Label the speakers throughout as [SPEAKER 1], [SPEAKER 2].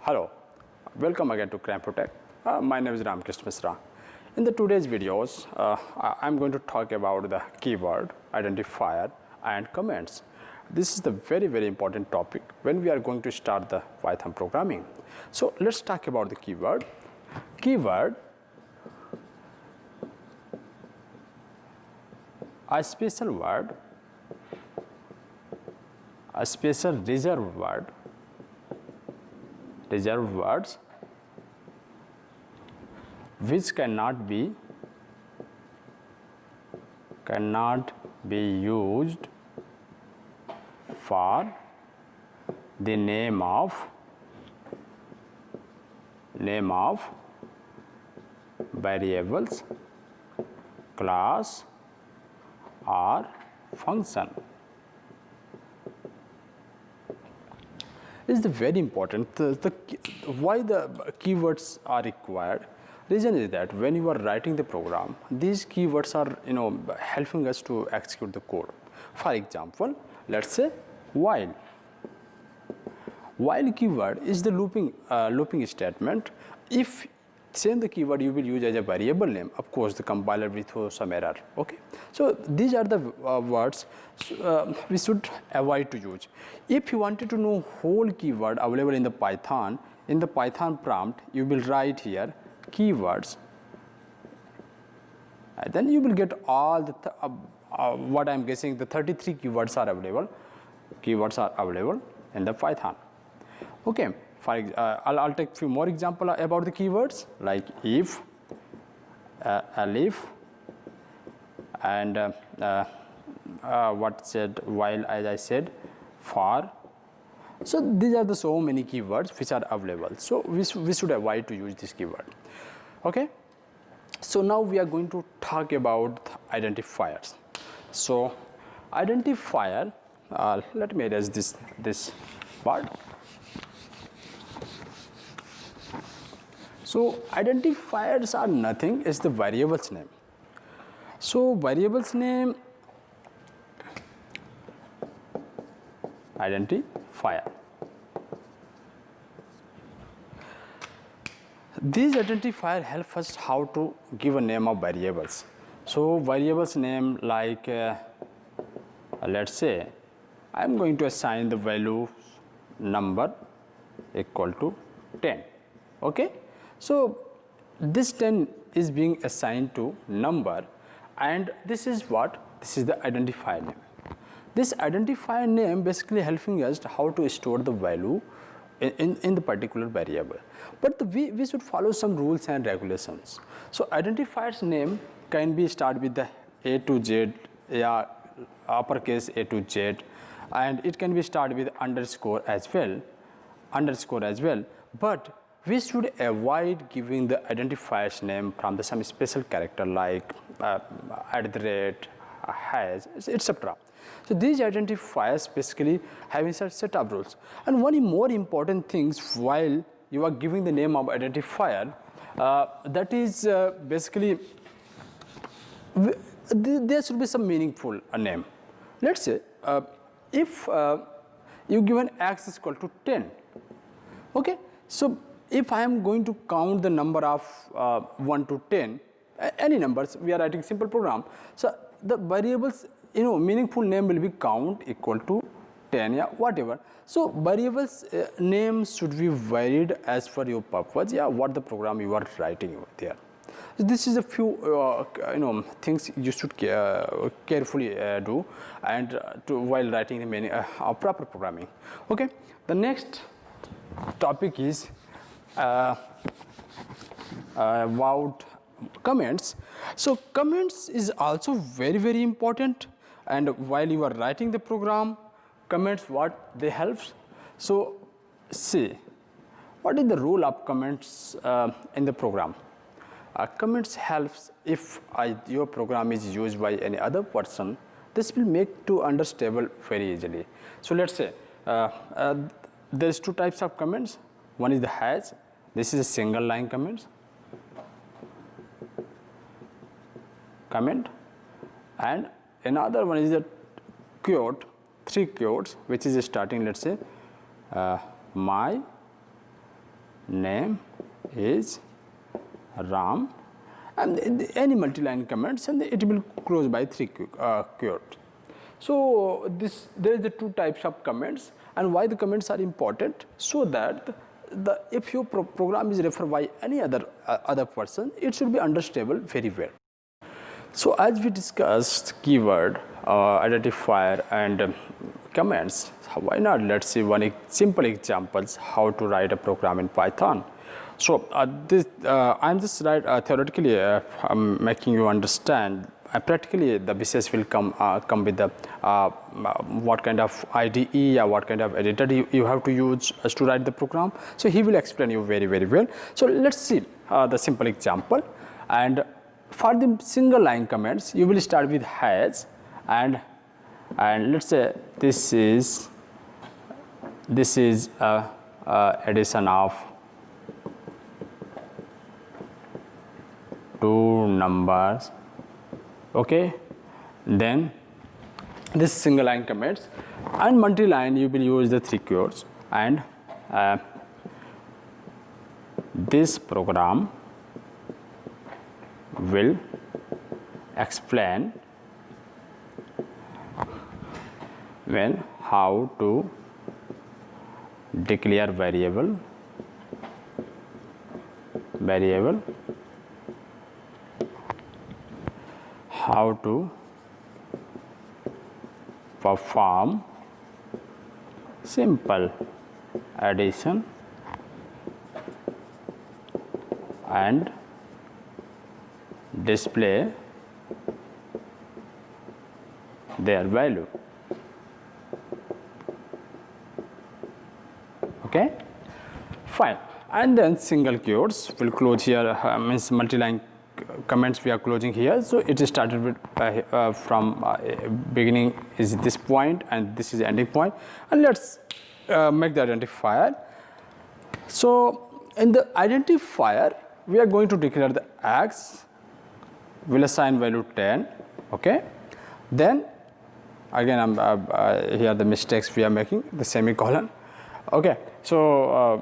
[SPEAKER 1] Hello, welcome again to KramfoTech. My name is Krishn Mishra. In the today's videos, I'm going to talk about the keyword, identifier and comments. This is the very important topic when we are going to start the Python programming. So let's talk about the keyword. Keyword, a special word, a special reserved word, reserved words which cannot be used for the name of variables, class or function. Is the very important. Why the keywords are required? Reason is that when you are writing the program, these keywords are helping us to execute the code. For example, let's say while. While keyword is the looping statement. If same the keyword you will use as a variable name, of course the compiler will throw some error. Okay, so these are the words we should avoid to use. If you wanted to know whole keyword available in the Python prompt, you will write here keywords, and then you will get all the what I'm guessing the 33 keywords are available in the Python. Okay, I'll take few more example about the keywords like if, elif, and while, as I said, for. So these are the so many keywords which are available. So we should avoid to use this keyword. Okay. So now we are going to talk about identifiers. So identifier, let me erase this part. So identifiers are nothing, is the variable's name. So variable's name, identifier. These identifier help us how to give a name of variables. So variables name like let's say I'm going to assign the value number equal to 10. Okay. So this 10 is being assigned to number, and this is what? This is the identifier name. This identifier name basically helping us how to store the value in the particular variable. But we should follow some rules and regulations. So identifier's name can be start with the A to Z, uppercase A to Z, and it can be start with underscore as well. But we should avoid giving the identifier's name from some special character like @ hash, etc. So these identifiers basically having such set of rules. And one more important things while you are giving the name of identifier, that is basically there should be some meaningful name. Let's say if you given x is equal to 10. Okay, so if I am going to count the number of 1 to 10, any numbers, we are writing simple program. So the variables, meaningful name will be count equal to 10, whatever. So variables names should be varied as per your purpose, what the program you are writing over there. So this is a few things you should carefully do and while writing the proper programming. Okay, the next topic is about comments. So comments is also very important, and while you are writing the program, comments what they help. So see what is the role of comments in the program. Comments helps if your program is used by any other person. This will make to understandable very easily. So let's say there's two types of comments. One is the hash. This is a single line comment, and another one is a quote, 3 quotes, which is starting, let's say, my name is Ram, and any multi-line comments, and it will close by 3 quotes. So there is the 2 types of comments, and why the comments are important, so that if your program is referred by any other person, it should be understandable very well. So as we discussed keyword, identifier and comments, why not let's see one simple examples how to write a program in Python. So I'm just theoretically making you understand. Practically the Vishesh will come with the what kind of IDE or what kind of editor you have to use to write the program. So he will explain you very well. So let's see the simple example. And for the single line comments, you will start with has, and let's say this is addition of 2 numbers. Okay, then this single line comments, and multi-line you will use the 3 quotes, and this program will explain when how to declare variable, how to perform simple addition and display their value. Okay, fine. And then single quotes will close here, means multi-line comments we are closing here. So it is started with from beginning is this point, and this is the ending point, and let's make the identifier. So in the identifier we are going to declare the x, will assign value 10. Okay, then again here the mistakes we are making, the semicolon. Okay, so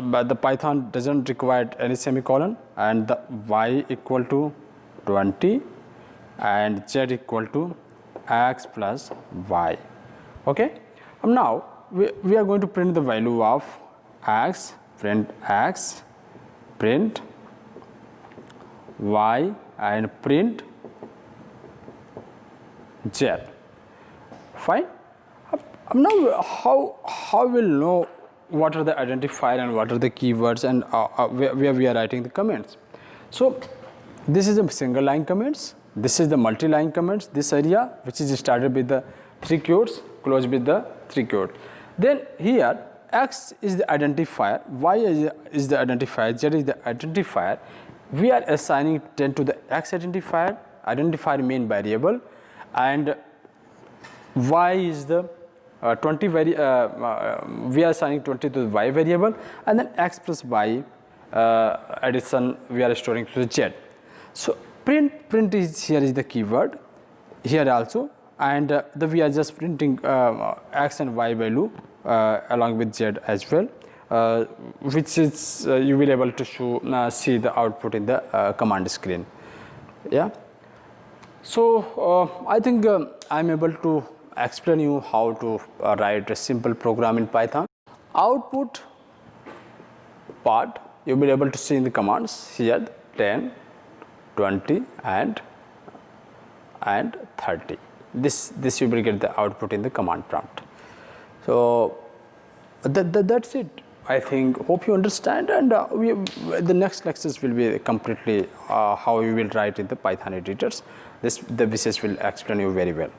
[SPEAKER 1] but the Python doesn't require any semicolon, and the y equal to 20 and z equal to x plus y. Okay, now we are going to print the value of x, print x, print y, and print z. Fine. Now how we'll know what are the identifier and what are the keywords, and where we are writing the comments. So this is the single line comments, this is the multi-line comments, this area which is started with the 3 quotes, closed with the 3 quotes. Then here x is the identifier, y is the identifier, z is the identifier. We are assigning 10 to the x identifier main variable, and y is the 20 we are assigning 20 to the y variable, and then x plus y addition we are storing to the z. So print is here is the keyword here also, and we are just printing x and y value along with z as well, which is you will able to see the output in the command screen. Yeah. So I think I am able to explain you how to write a simple program in Python. Output part you will be able to see in the commands here 10, 20 and 30. This you will get the output in the command prompt. So that's it. I think hope you understand, and the next lectures will be completely how you will write in the Python editors. The Vishesh will explain you very well.